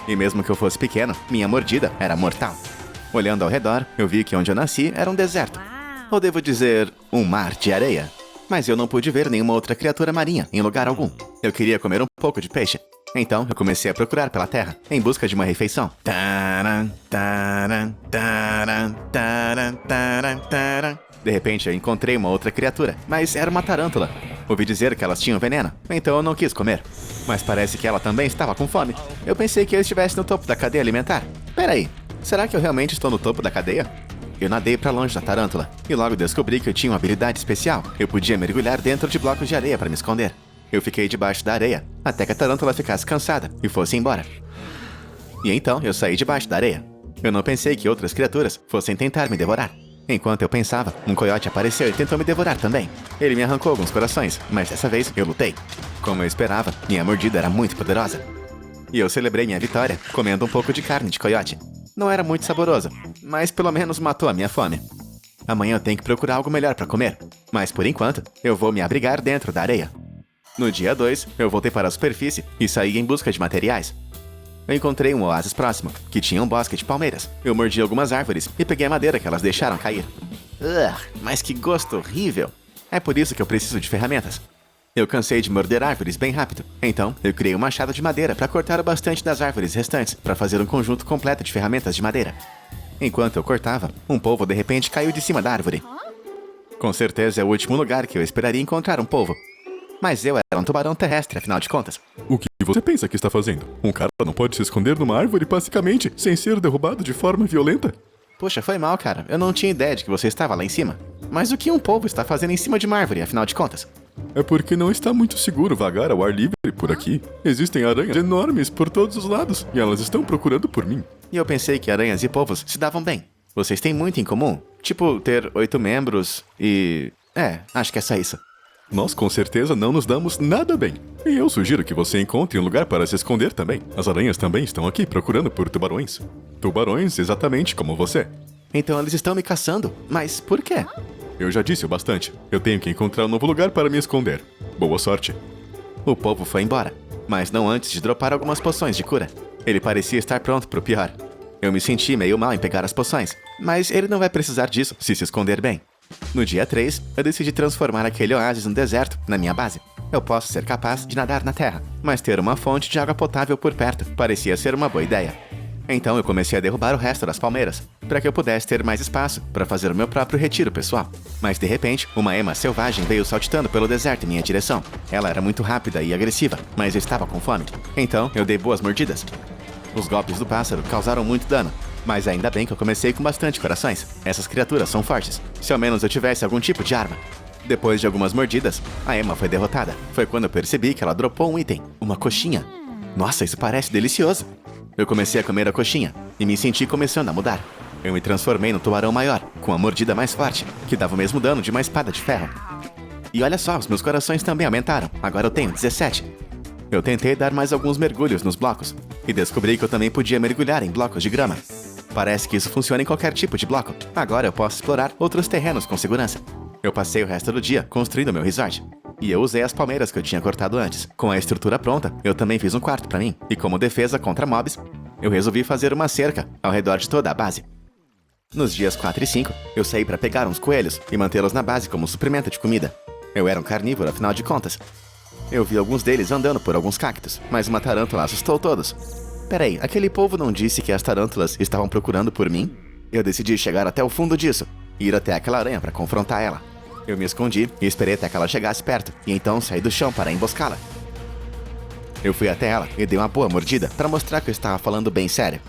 E mesmo que eu fosse pequeno, minha mordida era mortal. Olhando ao redor, eu vi que onde eu nasci era um deserto. Ou devo dizer, um mar de areia. Mas eu não pude ver nenhuma outra criatura marinha em lugar algum. Eu queria comer um pouco de peixe. Então eu comecei a procurar pela terra, em busca de uma refeição. Taran, taran, taran, taran, taran, taran. De repente eu encontrei uma outra criatura, mas era uma tarântula. Ouvi dizer que elas tinham veneno, então eu não quis comer. Mas parece que ela também estava com fome. Eu pensei que eu estivesse no topo da cadeia alimentar. Peraí, será que eu realmente estou no topo da cadeia? Eu nadei pra longe da tarântula, e logo descobri que eu tinha uma habilidade especial. Eu podia mergulhar dentro de blocos de areia para me esconder. Eu fiquei debaixo da areia, até que a tarântula ficasse cansada e fosse embora. E então eu saí debaixo da areia. Eu não pensei que outras criaturas fossem tentar me devorar. Enquanto eu pensava, um coiote apareceu e tentou me devorar também. Ele me arrancou alguns corações, mas dessa vez eu lutei. Como eu esperava, minha mordida era muito poderosa. E eu celebrei minha vitória, comendo um pouco de carne de coiote. Não era muito saboroso, mas pelo menos matou a minha fome. Amanhã eu tenho que procurar algo melhor para comer. Mas por enquanto, eu vou me abrigar dentro da areia. No dia 2, eu voltei para a superfície e saí em busca de materiais. Eu encontrei um oásis próximo, que tinha um bosque de palmeiras. Eu mordi algumas árvores e peguei a madeira que elas deixaram cair. Mas que gosto horrível! É por isso que eu preciso de ferramentas. Eu cansei de morder árvores bem rápido, então eu criei um machado de madeira para cortar o bastante das árvores restantes, para fazer um conjunto completo de ferramentas de madeira. Enquanto eu cortava, um polvo de repente caiu de cima da árvore. Com certeza é o último lugar que eu esperaria encontrar um polvo. Mas eu era um tubarão terrestre, afinal de contas. O que você pensa que está fazendo? Um cara não pode se esconder numa árvore pacificamente, sem ser derrubado de forma violenta? Poxa, foi mal, cara. Eu não tinha ideia de que você estava lá em cima. Mas o que um polvo está fazendo em cima de uma árvore, afinal de contas? É porque não está muito seguro vagar ao ar livre por aqui. Existem aranhas enormes por todos os lados, e elas estão procurando por mim. E eu pensei que aranhas e polvos se davam bem. Vocês têm muito em comum. Tipo, ter 8 membros e... acho que é só isso. Nós com certeza não nos damos nada bem. E eu sugiro que você encontre um lugar para se esconder também. As aranhas também estão aqui procurando por tubarões. Tubarões exatamente como você. Então eles estão me caçando. Mas por quê? Eu já disse o bastante. Eu tenho que encontrar um novo lugar para me esconder. Boa sorte. O polvo foi embora, mas não antes de dropar algumas poções de cura. Ele parecia estar pronto pro pior. Eu me senti meio mal em pegar as poções, mas ele não vai precisar disso se esconder bem. No dia 3, eu decidi transformar aquele oásis no deserto, na minha base. Eu posso ser capaz de nadar na terra, mas ter uma fonte de água potável por perto parecia ser uma boa ideia. Então eu comecei a derrubar o resto das palmeiras, para que eu pudesse ter mais espaço para fazer o meu próprio retiro pessoal. Mas de repente, uma ema selvagem veio saltitando pelo deserto em minha direção. Ela era muito rápida e agressiva, mas eu estava com fome. Então eu dei boas mordidas. Os golpes do pássaro causaram muito dano, mas ainda bem que eu comecei com bastante corações. Essas criaturas são fortes. Se ao menos eu tivesse algum tipo de arma. Depois de algumas mordidas, a ema foi derrotada. Foi quando eu percebi que ela dropou um item, uma coxinha. Nossa, isso parece delicioso. Eu comecei a comer a coxinha e me senti começando a mudar. Eu me transformei num tubarão maior, com a mordida mais forte, que dava o mesmo dano de uma espada de ferro. E olha só, os meus corações também aumentaram. Agora eu tenho 17. Eu tentei dar mais alguns mergulhos nos blocos e descobri que eu também podia mergulhar em blocos de grama. Parece que isso funciona em qualquer tipo de bloco. Agora eu posso explorar outros terrenos com segurança. Eu passei o resto do dia construindo meu resort. E eu usei as palmeiras que eu tinha cortado antes. Com a estrutura pronta, eu também fiz um quarto pra mim. E como defesa contra mobs, eu resolvi fazer uma cerca ao redor de toda a base. Nos dias 4 e 5, eu saí pra pegar uns coelhos e mantê-los na base como suprimento de comida. Eu era um carnívoro, afinal de contas. Eu vi alguns deles andando por alguns cactos, mas uma tarântula assustou todos. Peraí, aquele povo não disse que as tarântulas estavam procurando por mim? Eu decidi chegar até o fundo disso e ir até aquela aranha para confrontar ela. Eu me escondi e esperei até que ela chegasse perto, e então saí do chão para emboscá-la. Eu fui até ela e dei uma boa mordida para mostrar que eu estava falando bem sério.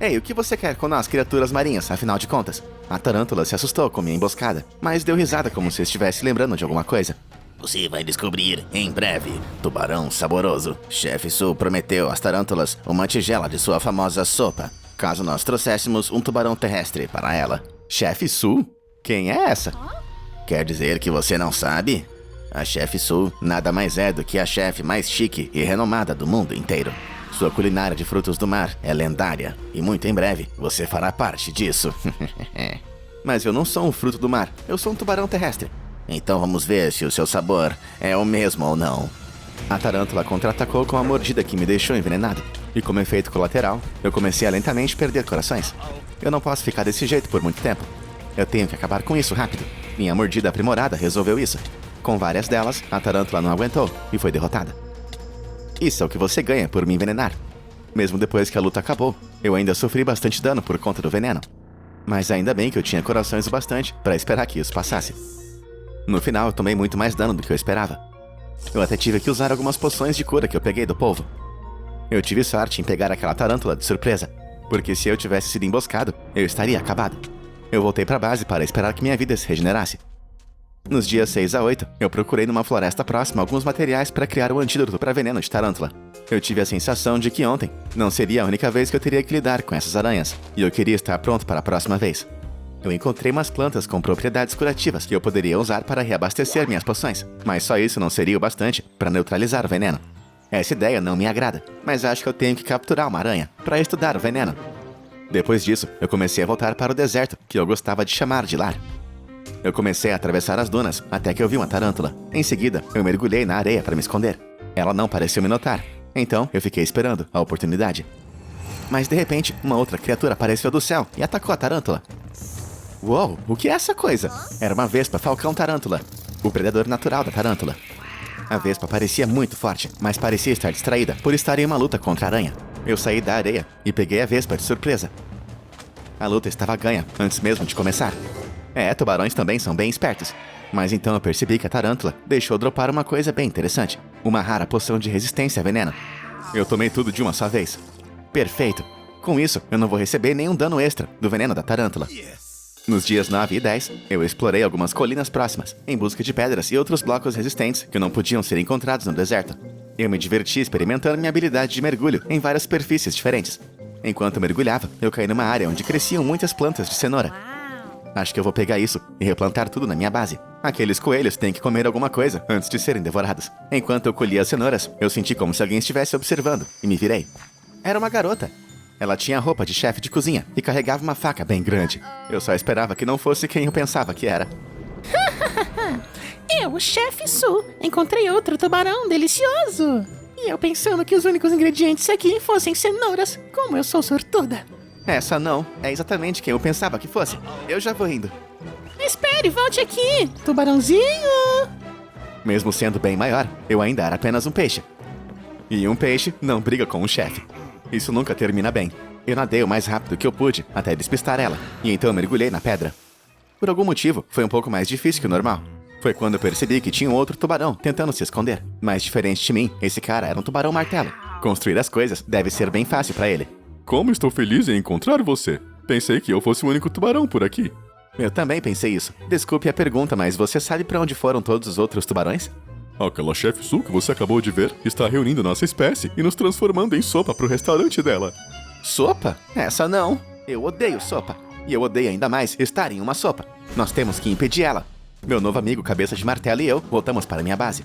Ei, o que você quer com nós, criaturas marinhas, afinal de contas? A tarântula se assustou com minha emboscada, mas deu risada como se estivesse lembrando de alguma coisa. Você vai descobrir em breve. Tubarão saboroso. Chefe Su prometeu às tarântulas uma tigela de sua famosa sopa, caso nós trouxéssemos um tubarão terrestre para ela. Chefe Su? Quem é essa? Quer dizer que você não sabe? A Chefe Su nada mais é do que a chefe mais chique e renomada do mundo inteiro. Sua culinária de frutos do mar é lendária, e muito em breve você fará parte disso. Mas eu não sou um fruto do mar, eu sou um tubarão terrestre. Então vamos ver se o seu sabor é o mesmo ou não. A tarântula contra-atacou com a mordida que me deixou envenenado. E como efeito colateral, eu comecei a lentamente perder corações. Eu não posso ficar desse jeito por muito tempo. Eu tenho que acabar com isso rápido. Minha mordida aprimorada resolveu isso. Com várias delas, a tarântula não aguentou e foi derrotada. Isso é o que você ganha por me envenenar. Mesmo depois que a luta acabou, eu ainda sofri bastante dano por conta do veneno. Mas ainda bem que eu tinha corações o bastante para esperar que isso passasse. No final, eu tomei muito mais dano do que eu esperava. Eu até tive que usar algumas poções de cura que eu peguei do povo. Eu tive sorte em pegar aquela tarântula de surpresa, porque se eu tivesse sido emboscado, eu estaria acabado. Eu voltei para a base para esperar que minha vida se regenerasse. Nos dias 6 a 8, eu procurei numa floresta próxima alguns materiais para criar um antídoto para veneno de tarântula. Eu tive a sensação de que ontem não seria a única vez que eu teria que lidar com essas aranhas, e eu queria estar pronto para a próxima vez. Eu encontrei umas plantas com propriedades curativas que eu poderia usar para reabastecer minhas poções, mas só isso não seria o bastante para neutralizar o veneno. Essa ideia não me agrada, mas acho que eu tenho que capturar uma aranha para estudar o veneno. Depois disso, eu comecei a voltar para o deserto, que eu gostava de chamar de lar. Eu comecei a atravessar as dunas até que eu vi uma tarântula. Em seguida, eu mergulhei na areia para me esconder. Ela não pareceu me notar, então eu fiquei esperando a oportunidade. Mas de repente, uma outra criatura apareceu do céu e atacou a tarântula. Uou, o que é essa coisa? Era uma vespa falcão tarântula, o predador natural da tarântula. A vespa parecia muito forte, mas parecia estar distraída por estar em uma luta contra a aranha. Eu saí da areia e peguei a vespa de surpresa. A luta estava ganha antes mesmo de começar. Tubarões também são bem espertos. Mas então eu percebi que a tarântula deixou dropar uma coisa bem interessante. Uma rara poção de resistência a veneno. Eu tomei tudo de uma só vez. Perfeito. Com isso, eu não vou receber nenhum dano extra do veneno da tarântula. Nos dias 9 e 10, eu explorei algumas colinas próximas, em busca de pedras e outros blocos resistentes que não podiam ser encontrados no deserto. Eu me diverti experimentando minha habilidade de mergulho em várias superfícies diferentes. Enquanto mergulhava, eu caí numa área onde cresciam muitas plantas de cenoura. Acho que eu vou pegar isso e replantar tudo na minha base. Aqueles coelhos têm que comer alguma coisa antes de serem devorados. Enquanto eu colhia as cenouras, eu senti como se alguém estivesse observando e me virei. Era uma garota. Ela tinha roupa de chefe de cozinha e carregava uma faca bem grande. Eu só esperava que não fosse quem eu pensava que era. Eu, o chefe Su, encontrei outro tubarão delicioso. E eu pensando que os únicos ingredientes aqui fossem cenouras, como eu sou sortuda. Essa não, é exatamente quem eu pensava que fosse. Eu já vou indo. Espere, volte aqui, tubarãozinho. Mesmo sendo bem maior, eu ainda era apenas um peixe. E um peixe não briga com um chefe. Isso nunca termina bem. Eu nadei o mais rápido que eu pude até despistar ela, e então eu mergulhei na pedra. Por algum motivo, foi um pouco mais difícil que o normal. Foi quando eu percebi que tinha um outro tubarão tentando se esconder. Mas diferente de mim, esse cara era um tubarão martelo. Construir as coisas deve ser bem fácil pra ele. Como estou feliz em encontrar você. Pensei que eu fosse o único tubarão por aqui. Eu também pensei isso. Desculpe a pergunta, mas você sabe pra onde foram todos os outros tubarões? Aquela chefe Su que você acabou de ver está reunindo nossa espécie e nos transformando em sopa pro restaurante dela. Sopa? Essa não. Eu odeio sopa. E eu odeio ainda mais estar em uma sopa. Nós temos que impedir ela. Meu novo amigo Cabeça de Martelo e eu voltamos para minha base.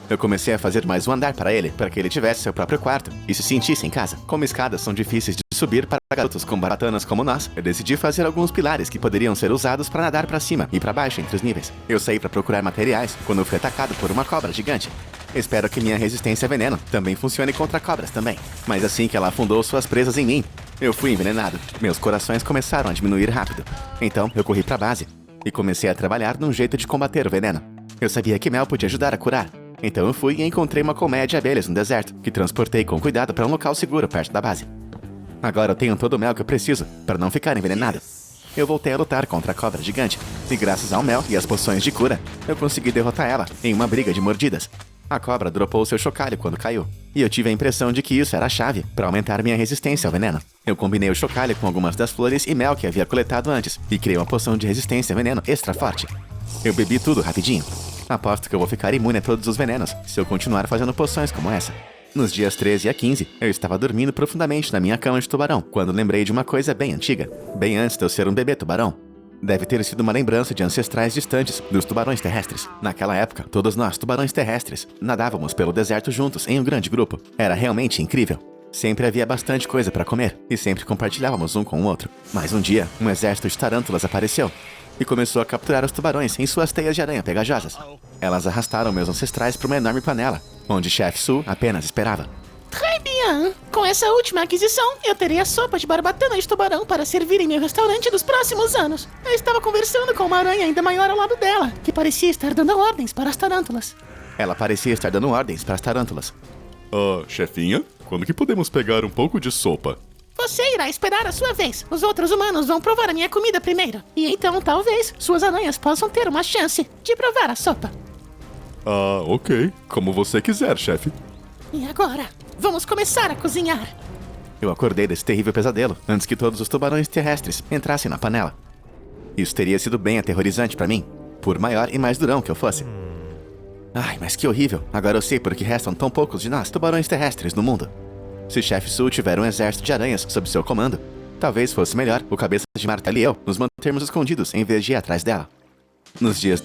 Eu comecei a fazer mais um andar para ele, para que ele tivesse seu próprio quarto e se sentisse em casa. Como escadas são difíceis de subir para garotos com baratanas como nós, eu decidi fazer alguns pilares que poderiam ser usados para nadar para cima e para baixo entre os níveis. Eu saí para procurar materiais quando fui atacado por uma cobra gigante. Espero que minha resistência a veneno também funcione contra cobras também. Mas assim que ela afundou suas presas em mim, eu fui envenenado. Meus corações começaram a diminuir rápido. Então eu corri para a base e comecei a trabalhar num jeito de combater o veneno. Eu sabia que mel podia ajudar a curar. Então eu fui e encontrei uma colmeia de abelhas no deserto, que transportei com cuidado para um local seguro perto da base. Agora eu tenho todo o mel que eu preciso para não ficar envenenado. Eu voltei a lutar contra a cobra gigante, e graças ao mel e às poções de cura, eu consegui derrotar ela em uma briga de mordidas. A cobra dropou seu chocalho quando caiu, e eu tive a impressão de que isso era a chave para aumentar minha resistência ao veneno. Eu combinei o chocalho com algumas das flores e mel que havia coletado antes, e criei uma poção de resistência ao veneno extra forte. Eu bebi tudo rapidinho. Aposto que eu vou ficar imune a todos os venenos se eu continuar fazendo poções como essa. Nos dias 13 a 15, eu estava dormindo profundamente na minha cama de tubarão, quando lembrei de uma coisa bem antiga, bem antes de eu ser um bebê tubarão. Deve ter sido uma lembrança de ancestrais distantes dos tubarões terrestres. Naquela época, todos nós, tubarões terrestres, nadávamos pelo deserto juntos em um grande grupo. Era realmente incrível. Sempre havia bastante coisa para comer e sempre compartilhávamos um com o outro. Mas um dia, um exército de tarântulas apareceu e começou a capturar os tubarões em suas teias de aranha pegajosas. Elas arrastaram meus ancestrais para uma enorme panela, onde Chef Su apenas esperava. Bian, com essa última aquisição, eu terei a sopa de barbatana de tubarão para servir em meu restaurante dos próximos anos. Eu estava conversando com uma aranha ainda maior ao lado dela, que parecia estar dando ordens para as tarântulas. Ela parecia estar dando ordens para as tarântulas. Ah, chefinha, quando que podemos pegar um pouco de sopa? Você irá esperar a sua vez. Os outros humanos vão provar a minha comida primeiro. E então, talvez, suas aranhas possam ter uma chance de provar a sopa. Ah, ok. Como você quiser, chefe. E agora, vamos começar a cozinhar. Eu acordei desse terrível pesadelo antes que todos os tubarões terrestres entrassem na panela. Isso teria sido bem aterrorizante para mim, por maior e mais durão que eu fosse. Ai, mas que horrível. Agora eu sei por que restam tão poucos de nós, tubarões terrestres, no mundo. Se Chef Sul tiver um exército de aranhas sob seu comando, talvez fosse melhor o cabeça de martelo e eu nos mantermos escondidos em vez de ir atrás dela. Nos dias